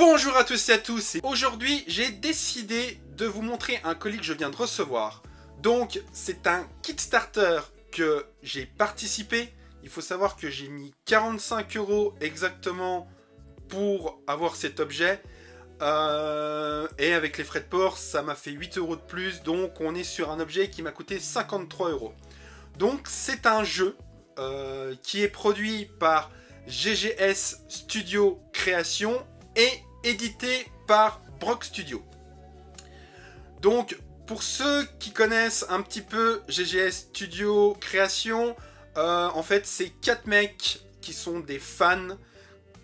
Bonjour à tous et à tous, aujourd'hui j'ai décidé de vous montrer un colis que je viens de recevoir. Donc c'est un Kickstarter que j'ai participé. Il faut savoir que j'ai mis 45 € exactement pour avoir cet objet. Et avec les frais de port, ça m'a fait 8 € de plus. Donc on est sur un objet qui m'a coûté 53 €. Donc c'est un jeu qui est produit par GGS Studio Création et édité par Brock Studio. Donc pour ceux qui connaissent un petit peu GGS Studio Création, en fait c'est 4 mecs qui sont des fans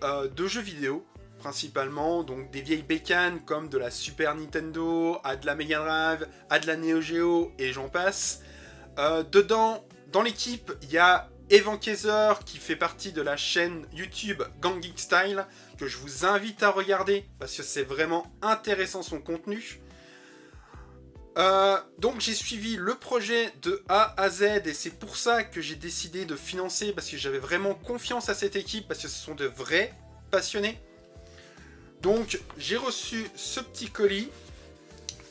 de jeux vidéo principalement, donc des vieilles bécanes comme de la Super Nintendo, à de la Mega Drive, à de la Neo Geo et j'en passe. Dedans, dans l'équipe, il y a Evan Kaiser qui fait partie de la chaîne YouTube Gang Geek Style, que je vous invite à regarder parce que c'est vraiment intéressant son contenu. Donc j'ai suivi le projet de A à Z et c'est pour ça que j'ai décidé de financer, parce que j'avais vraiment confiance à cette équipe, parce que ce sont de vrais passionnés. Donc j'ai reçu ce petit colis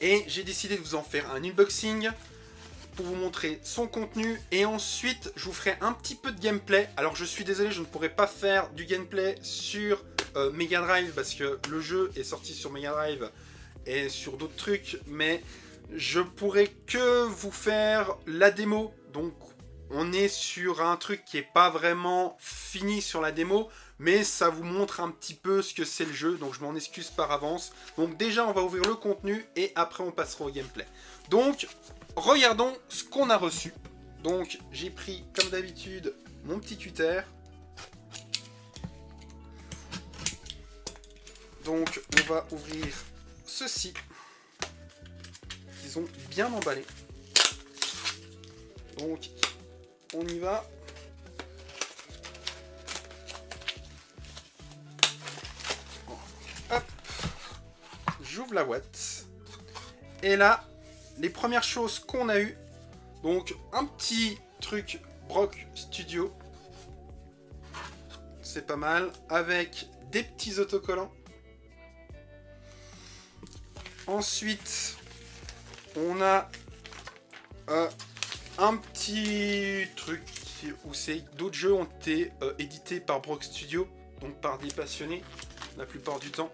et j'ai décidé de vous en faire un unboxing pour vous montrer son contenu, et ensuite je vous ferai un petit peu de gameplay. Alors je suis désolé, je ne pourrai pas faire du gameplay sur Mega Drive parce que le jeu est sorti sur Mega Drive et sur d'autres trucs, mais je pourrai que vous faire la démo. Donc on est sur un truc qui n'est pas vraiment fini sur la démo, mais ça vous montre un petit peu ce que c'est le jeu, donc je m'en excuse par avance. Donc déjà on va ouvrir le contenu et après on passera au gameplay. Donc regardons ce qu'on a reçu. Donc j'ai pris comme d'habitude mon petit cutter. Donc on va ouvrir ceci. Ils ont bien emballé. Donc on y va. Hop. J'ouvre la boîte. Et là, les premières choses qu'on a eues, donc un petit truc Brock Studio, c'est pas mal, avec des petits autocollants. Ensuite, on a un petit truc où c'est d'autres jeux ont été édités par Brock Studio, donc par des passionnés la plupart du temps.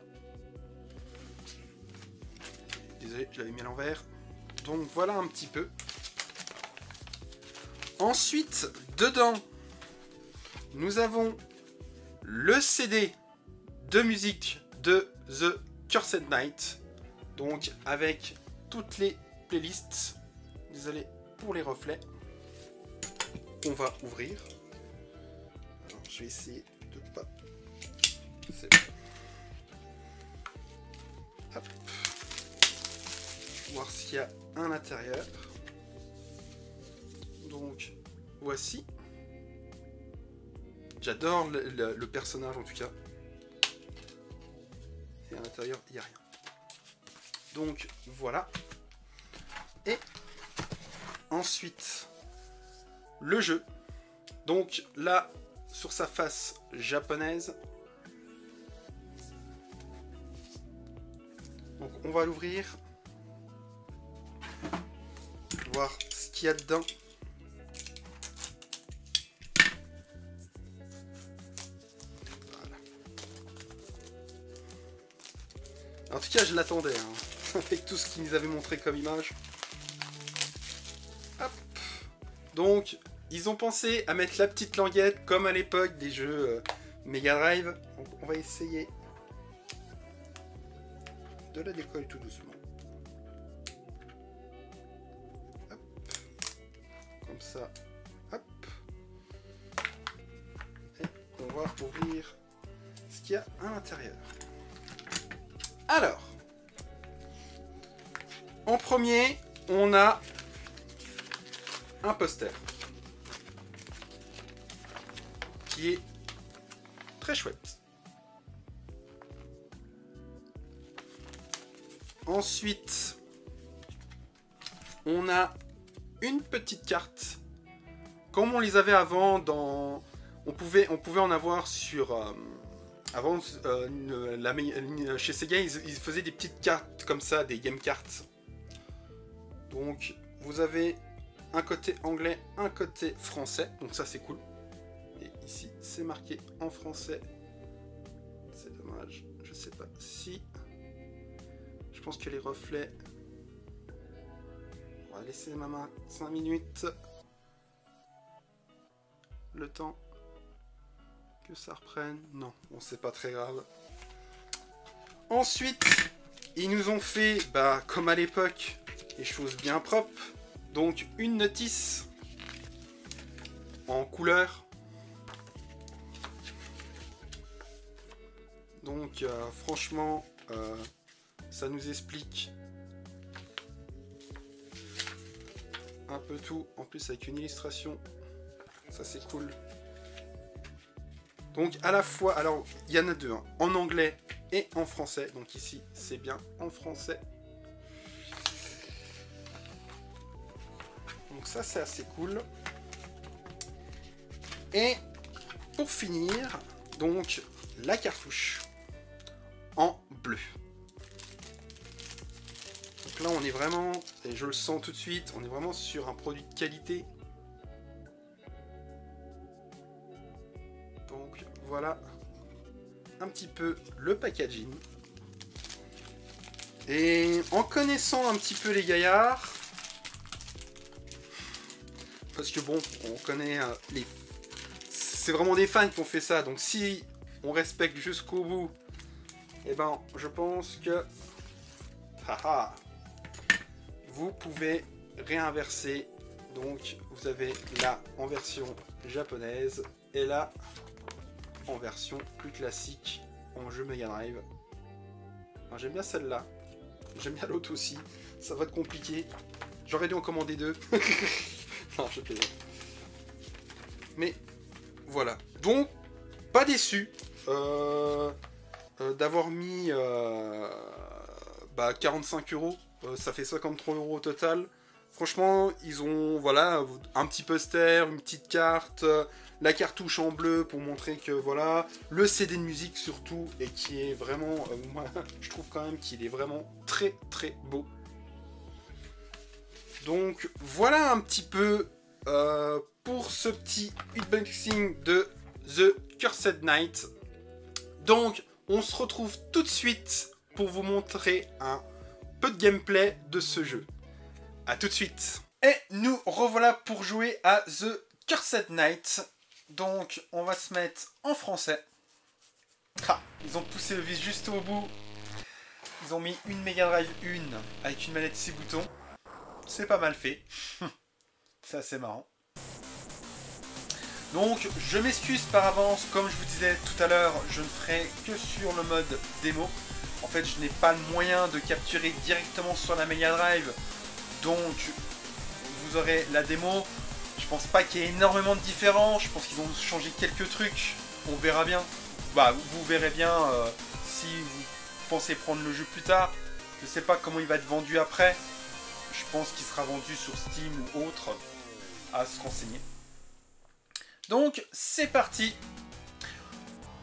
Désolé, je l'avais mis à l'envers. Donc voilà un petit peu. Ensuite, dedans, nous avons le CD de musique de The Cursed Night. Donc avec toutes les playlists. Désolé pour les reflets. On va ouvrir. Alors, je vais essayer de pas... C'est bon. Hop. Voir s'il y a un intérieur. Donc voici. J'adore le personnage en tout cas. Et à l'intérieur il n'y a rien. Donc voilà. Et ensuite le jeu. Donc là sur sa face japonaise. Donc on va l'ouvrir. Voir ce qu'il y a dedans. Voilà. En tout cas je l'attendais hein, avec tout ce qu'ils nous avaient montré comme image. Hop. Donc ils ont pensé à mettre la petite languette comme à l'époque des jeux Mega Drive. Donc on va essayer de la décoller tout doucement. Comme ça, hop. Et on va ouvrir ce qu'il y a à l'intérieur. Alors, en premier, on a un poster qui est très chouette. Ensuite, on a une petite carte, comme on les avait avant dans... On pouvait en avoir sur Avant, chez Sega, ils faisaient des petites cartes comme ça, des game cards. Donc, vous avez un côté anglais, un côté français. Donc ça, c'est cool. Et ici, c'est marqué en français. C'est dommage. Je sais pas si... Je pense que les reflets... On va laisser ma main 5 minutes. Le temps que ça reprenne. Non, bon, c'est pas très grave. Ensuite, ils nous ont fait, comme à l'époque, des choses bien propres. Donc, une notice en couleur. Donc, franchement, ça nous explique un peu tout. En plus, avec une illustration, ça c'est cool. Donc, à la fois, alors, il y en a deux, hein, en anglais et en français. Donc ici, c'est bien en français. Donc ça, c'est assez cool. Et pour finir, donc, la cartouche en bleu. Donc là, on est vraiment, et je le sens tout de suite, on est vraiment sur un produit de qualité. Donc voilà un petit peu le packaging. Et en connaissant un petit peu les gaillards, parce que bon, on connaît les... C'est vraiment des fans qui ont fait ça, donc si on respecte jusqu'au bout, et ben je pense que... Haha, vous pouvez réinverser. Donc vous avez là en version japonaise et là en version plus classique en jeu Mega Drive. J'aime bien celle-là. J'aime bien l'autre aussi. Ça va être compliqué. J'aurais dû en commander deux. Non, je plaisante. Mais voilà. Donc, pas déçu d'avoir mis 45 €. Ça fait 53 € au total. Franchement, ils ont voilà un petit poster, une petite carte, la cartouche en bleu pour montrer que voilà, le CD de musique surtout, et qui est vraiment, moi je trouve quand même qu'il est vraiment très très beau. Donc voilà un petit peu pour ce petit unboxing de The Cursed Knight. Donc on se retrouve tout de suite pour vous montrer un peu de gameplay de ce jeu. A tout de suite. Et nous revoilà pour jouer à The Cursed Knight. Donc on va se mettre en français. Ah, ils ont poussé le vis juste au bout. Ils ont mis une Mega Drive 1 avec une manette 6 boutons. C'est pas mal fait. C'est assez marrant. Donc je m'excuse par avance, comme je vous disais tout à l'heure, je ne ferai que sur le mode démo. En fait, je n'ai pas le moyen de capturer directement sur la Mega Drive. Donc, vous aurez la démo. Je pense pas qu'il y ait énormément de différence. Je pense qu'ils ont changé quelques trucs. On verra bien. Vous verrez bien si vous pensez prendre le jeu plus tard. Je sais pas comment il va être vendu après. Je pense qu'il sera vendu sur Steam ou autre. À se renseigner. Donc, c'est parti.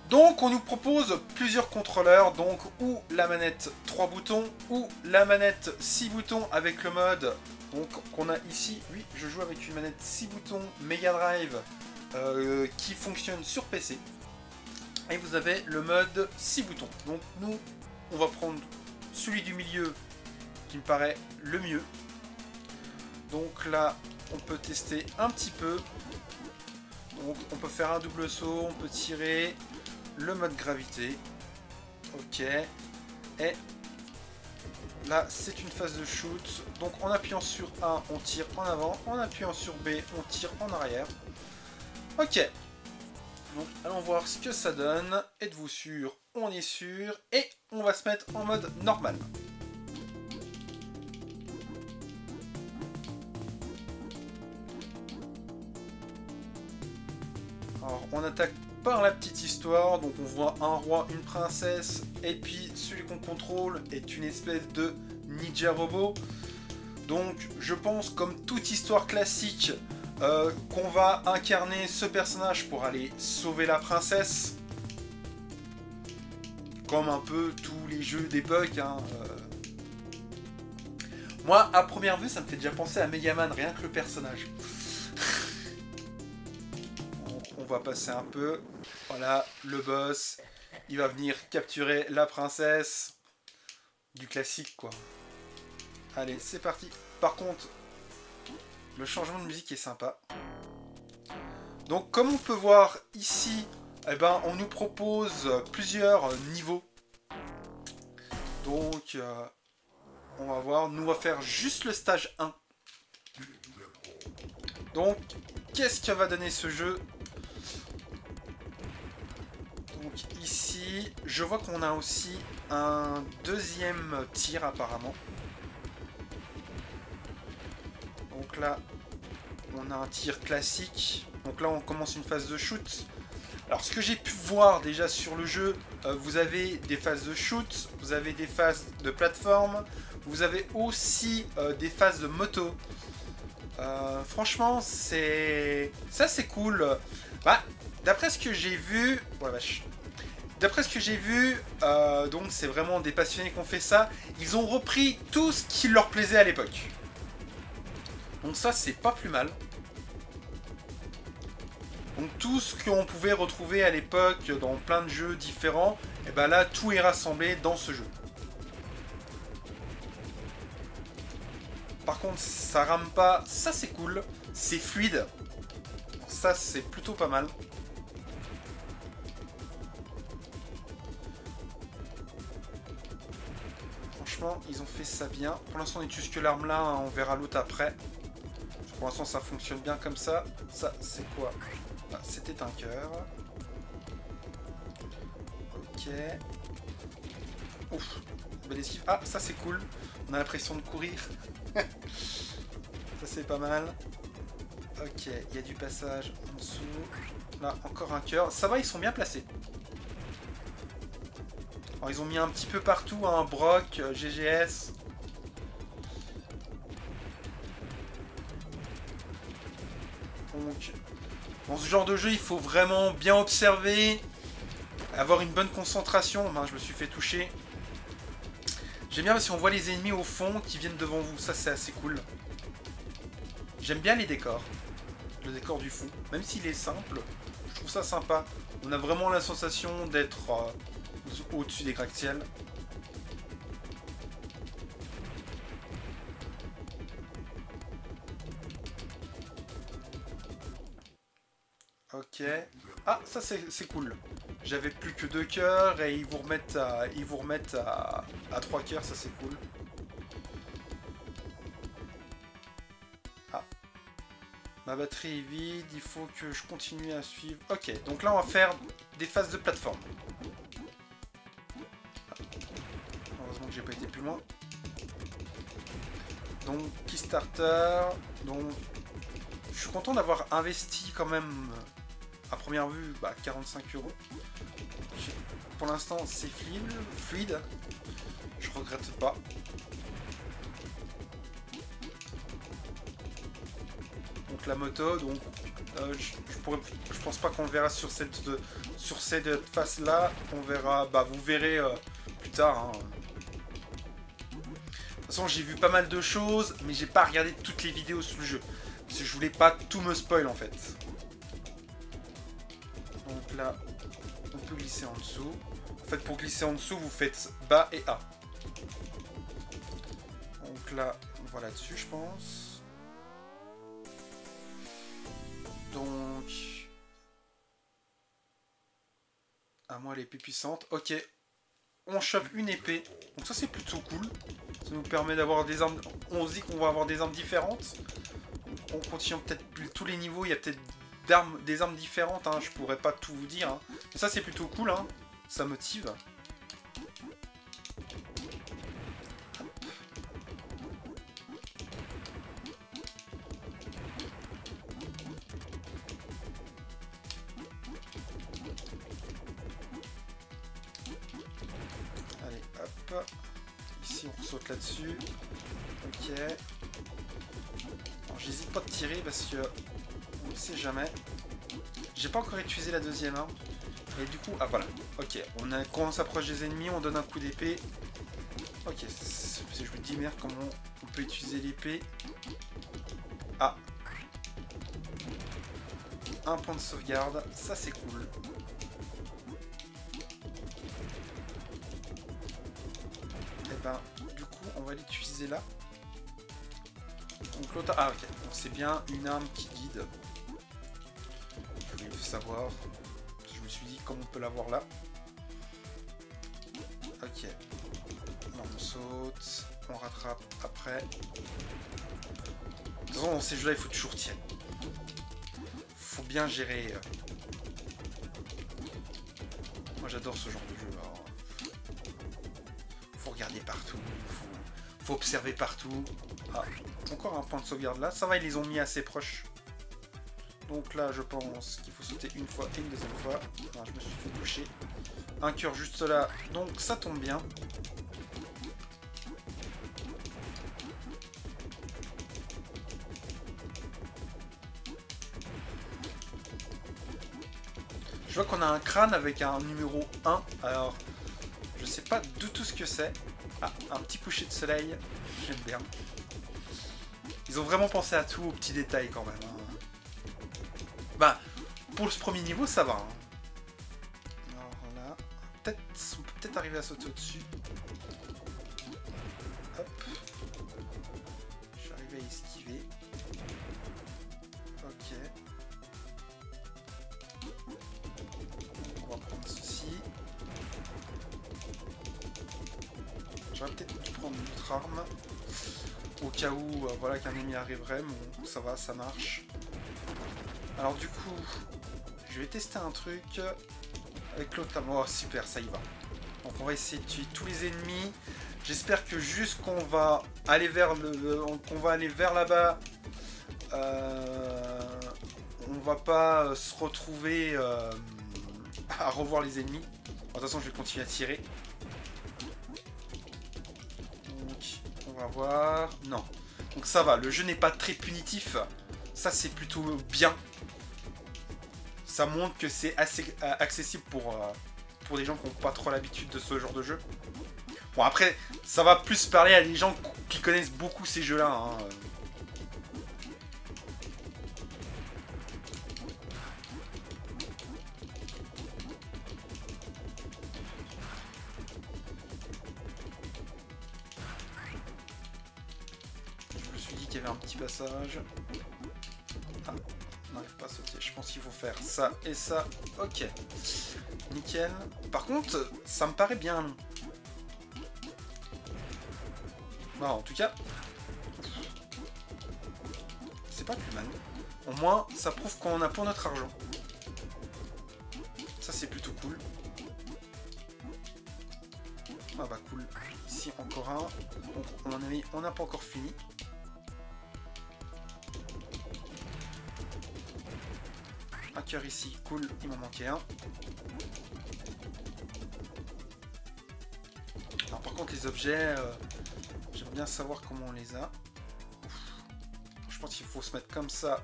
Donc on nous propose plusieurs contrôleurs, donc ou la manette 3 boutons ou la manette 6 boutons avec le mode donc qu'on a ici. Oui, je joue avec une manette 6 boutons Mega Drive qui fonctionne sur PC. Et vous avez le mode 6 boutons. Donc nous, on va prendre celui du milieu qui me paraît le mieux. Donc là, on peut tester un petit peu. Donc on peut faire un double saut, on peut tirer... Le mode gravité, ok, et là c'est une phase de shoot, donc en appuyant sur A on tire en avant, en appuyant sur B on tire en arrière, ok, donc allons voir ce que ça donne. Êtes-vous sûr? On est sûr, et on va se mettre en mode normal. Alors on attaque par la petite histoire, donc on voit un roi, une princesse, et puis celui qu'on contrôle est une espèce de ninja robot. Donc je pense, comme toute histoire classique, qu'on va incarner ce personnage pour aller sauver la princesse. comme un peu tous les jeux d'époque. Hein, Moi, à première vue, ça me fait déjà penser à Megaman, rien que le personnage. On va passer un peu. Voilà, le boss. Il va venir capturer la princesse. Du classique, quoi. Allez, c'est parti. Par contre, le changement de musique est sympa. Donc, comme on peut voir ici, eh ben, on nous propose plusieurs niveaux. Donc, on va voir. Nous, on va faire juste le stage 1. Donc, qu'est-ce que va donner ce jeu? Donc, ici, je vois qu'on a aussi un deuxième tir, apparemment. Donc là, on a un tir classique. Donc là, on commence une phase de shoot. Alors, ce que j'ai pu voir déjà sur le jeu, vous avez des phases de shoot, vous avez des phases de plateforme, vous avez aussi des phases de moto. Franchement, c'est cool. Bah, d'après ce que j'ai vu... Ouais, vache. D'après ce que j'ai vu, donc c'est vraiment des passionnés qui ont fait ça. Ils ont repris tout ce qui leur plaisait à l'époque. Donc ça, c'est pas plus mal. Donc tout ce qu'on pouvait retrouver à l'époque dans plein de jeux différents, et ben là, tout est rassemblé dans ce jeu. Par contre, ça rame pas. Ça, c'est cool. C'est fluide. Ça, c'est plutôt pas mal. Franchement, ils ont fait ça bien. Pour l'instant, on n'utilise que l'arme là. Hein. On verra l'autre après. Pour l'instant, ça fonctionne bien comme ça. Ça, c'est quoi? Ah, c'était un cœur. Ok. Ouf. Belle esquive. Ah, ça, c'est cool. On a l'impression de courir. Ça, c'est pas mal. Ok, il y a du passage en dessous. Là, encore un cœur. Ça va, ils sont bien placés. Alors, ils ont mis un petit peu partout, hein, Brock, GGS. Donc, dans ce genre de jeu, il faut vraiment bien observer, avoir une bonne concentration. Ben, je me suis fait toucher. J'aime bien si on voit les ennemis au fond qui viennent devant vous. Ça, c'est assez cool. J'aime bien les décors. Le décor du fond. Même s'il est simple, je trouve ça sympa. On a vraiment la sensation d'être au-dessus des gratte-ciel. Ok. Ah, ça c'est cool. J'avais plus que 2 cœurs et ils vous remettent à 3 cœurs, ça c'est cool. Ah. Ma batterie est vide, il faut que je continue à suivre. Ok, donc là on va faire des phases de plateforme. Heureusement que j'ai pas été plus loin. Donc, Kickstarter. Donc, je suis content d'avoir investi quand même, à première vue, 45 €. Pour l'instant, c'est fluide. Je regrette pas. Donc la moto, donc je pense pas qu'on le verra sur cette face là. On verra, vous verrez plus tard. Hein. De toute façon, j'ai vu pas mal de choses, mais j'ai pas regardé toutes les vidéos sur le jeu. Parce que je voulais pas tout me spoil en fait. Donc là, on peut glisser en dessous. En fait, pour glisser en dessous, vous faites bas et A. Donc là, on va là-dessus, je pense. Donc... à moi, l'épée puissante. Ok. On chope une épée. Donc ça, c'est plutôt cool. Ça nous permet d'avoir des armes... On se dit qu'on va avoir des armes différentes. On continue peut-être tous les niveaux. Il y a peut-être des armes différentes. Hein. Je pourrais pas tout vous dire. Hein. Mais ça, c'est plutôt cool. Hein. Ça motive. Allez, hop. Ici, on saute là-dessus. Ok. J'hésite pas de tirer parce que on ne sait jamais. J'ai pas encore utilisé la deuxième arme. Et du coup, ah voilà, ok, quand on s'approche des ennemis, on donne un coup d'épée. Ok, je me dis merde, comment on peut utiliser l'épée. Ah, un point de sauvegarde, ça c'est cool. Et ben, du coup, on va l'utiliser là. Donc l'autre, ah ok, donc c'est bien une arme qui guide. Je voulais savoir. Je me suis dit comment on peut l'avoir là. Ok. Non, on saute, on rattrape après. De toute façon, dans ces jeux-là, il faut toujours tirer. Faut bien gérer. Moi, j'adore ce genre de jeu. Alors, faut regarder partout, faut observer partout. Ah, encore un point de sauvegarde là. Ça va, ils les ont mis assez proches. Donc là, je pense qu'il faut sauter une fois et une deuxième fois. Non, je me suis fait toucher. Un cœur juste là, donc ça tombe bien. Je vois qu'on a un crâne avec un numéro 1. Alors, je sais pas du tout ce que c'est. Ah, un petit coucher de soleil. J'aime bien. Ils ont vraiment pensé à tout, aux petits détails quand même. Hein. Bah, pour ce premier niveau, ça va. Hein. Alors là, on peut peut-être arriver à sauter au-dessus. Hop. Je suis arrivé à esquiver. Ok. On va prendre ceci. J'aurais peut-être dû prendre une autre arme. Au cas où voilà, qu'un ennemi arriverait, bon, ça va, ça marche. Alors du coup, je vais tester un truc avec l'autre. Oh super, ça y va. Donc on va essayer de tuer tous les ennemis. J'espère que juste qu'on va aller vers là-bas, on va pas se retrouver à revoir les ennemis. De toute façon, je vais continuer à tirer. On va voir. Non. Donc ça va, le jeu n'est pas très punitif. Ça c'est plutôt bien. Ça montre que c'est assez accessible pour des gens qui n'ont pas trop l'habitude de ce genre de jeu. Bon après, ça va plus parler à des gens qui connaissent beaucoup ces jeux-là. Hein. Il y avait un petit passage. Ah, on n'arrive pas à sauter. Je pense qu'il faut faire ça et ça. Ok. Nickel. Par contre, ça me paraît bien long. Bon, en tout cas, c'est pas plus mal. Au moins, ça prouve qu'on a pour notre argent. Ça, c'est plutôt cool. Ah bah cool. Ici, encore un. Donc, on n'a pas encore fini. Un cœur ici, cool, il m'en manquait un. Alors par contre les objets, j'aimerais bien savoir comment on les a. Je pense qu'il faut se mettre comme ça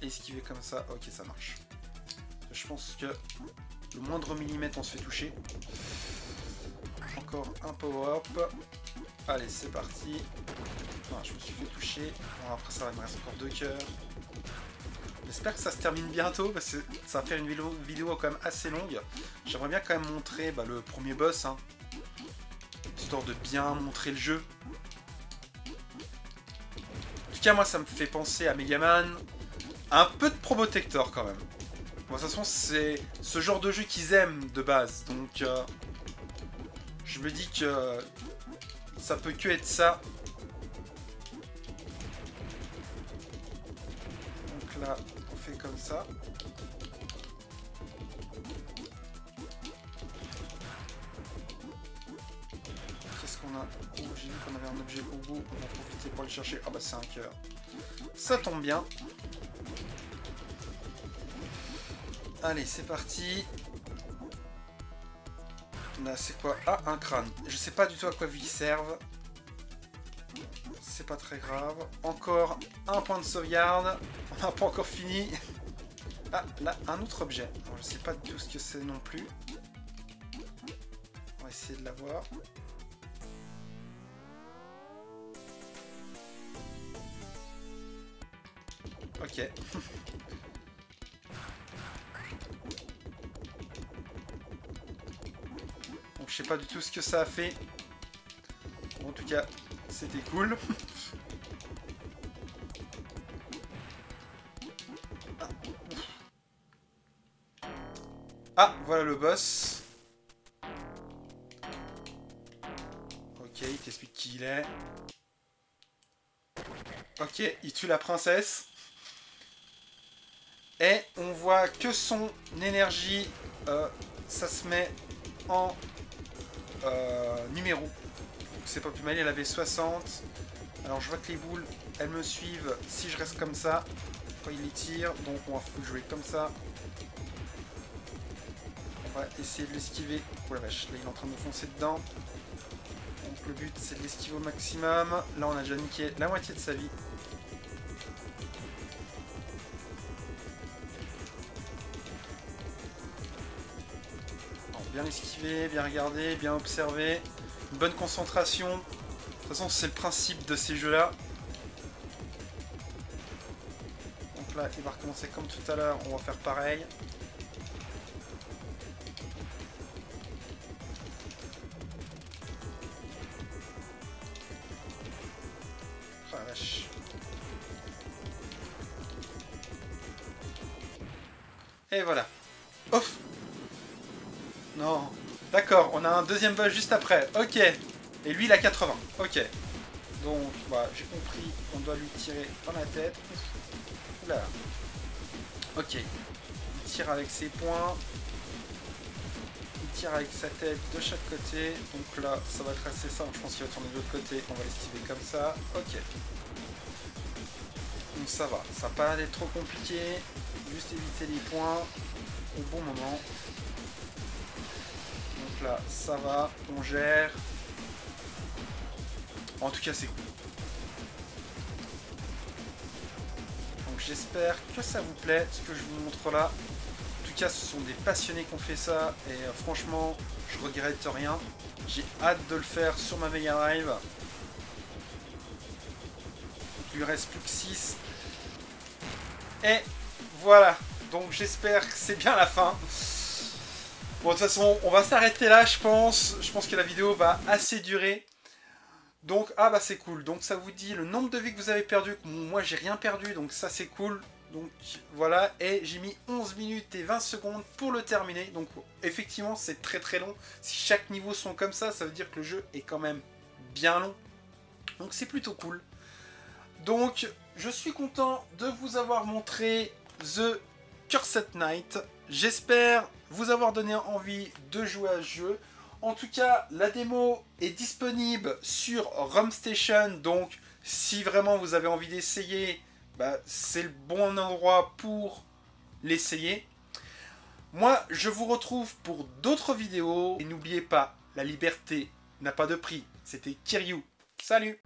et esquiver comme ça. Ok, ça marche. Je pense que le moindre millimètre on se fait toucher. Encore un power-up. Allez, c'est parti. Ah, je me suis fait toucher. Bon, après ça, il me reste encore 2 cœurs. J'espère que ça se termine bientôt parce que ça va faire une vidéo quand même assez longue. J'aimerais bien quand même montrer le premier boss, hein, histoire de bien montrer le jeu. En tout cas, moi ça me fait penser à Megaman, un peu de Probotector quand même. Bon, de toute façon, c'est ce genre de jeu qu'ils aiment de base, donc je me dis que ça peut que être ça. Donc là, on fait comme ça. Qu'est-ce qu'on a? Oh, j'ai vu qu'on avait un objet au bout. On va profiter pour le chercher. Ah bah c'est un cœur. Ça tombe bien. Allez, c'est parti. Là, c'est quoi? Ah, un crâne. Je sais pas du tout à quoi ils servent. C'est pas très grave. Encore un point de sauvegarde. On n'a pas encore fini. Ah, là, un autre objet. Bon, je sais pas du tout ce que c'est non plus. On va essayer de l'avoir. Ok. Donc je sais pas du tout ce que ça a fait. Bon, en tout cas, c'était cool. Ah, voilà le boss. Ok, il t'explique qui il est. Ok, il tue la princesse. Et on voit que son énergie, ça se met en numéro. C'est pas plus mal, elle avait 60. Alors je vois que les boules, elles me suivent si je reste comme ça. Quand il les tire, donc on va jouer comme ça. On va essayer de l'esquiver. Oh la vache, là il est en train de me foncer dedans. Donc le but c'est de l'esquiver au maximum. Là on a déjà niqué la moitié de sa vie. Alors, bien esquiver, bien regarder, bien observer. Une bonne concentration. De toute façon c'est le principe de ces jeux là. Donc là il va recommencer comme tout à l'heure, on va faire pareil. Oh la vache. Et voilà. Ouf. Non. D'accord, on a un deuxième boss juste après. Ok. Et lui il a 80. Ok. Donc, bah, j'ai compris. On doit lui tirer dans la tête. Oula. Ok. Il tire avec ses poings. Il tire avec sa tête de chaque côté. Donc là, ça va être assez simple. Je pense qu'il va tourner de l'autre côté. On va l'esquiver comme ça. Ok. Donc ça va. Ça n'a pas l'air d'être trop compliqué. Juste éviter les points au bon moment. Donc là, ça va. On gère. En tout cas, c'est cool. Donc j'espère que ça vous plaît, ce que je vous montre là. En tout cas, ce sont des passionnés qui ont fait ça. Et franchement, je regrette rien. J'ai hâte de le faire sur ma Mega Drive. Donc, il lui reste plus que 6. Et voilà. Donc j'espère que c'est bien la fin. Bon, de toute façon, on va s'arrêter là, je pense. Je pense que la vidéo va assez durer. Donc, ah bah c'est cool. Donc ça vous dit le nombre de vies que vous avez perdu. Moi, j'ai rien perdu, donc ça c'est cool. Donc voilà, et j'ai mis 11 minutes et 20 secondes pour le terminer. Donc effectivement, c'est très très long. Si chaque niveau sont comme ça veut dire que le jeu est quand même bien long. Donc c'est plutôt cool. Donc, je suis content de vous avoir montré The Cursed Knight. J'espère vous avoir donné envie de jouer à ce jeu. En tout cas, la démo est disponible sur ROM Station. Donc, si vraiment vous avez envie d'essayer, bah, c'est le bon endroit pour l'essayer. Moi, je vous retrouve pour d'autres vidéos. Et n'oubliez pas, la liberté n'a pas de prix. C'était Kiryu. Salut!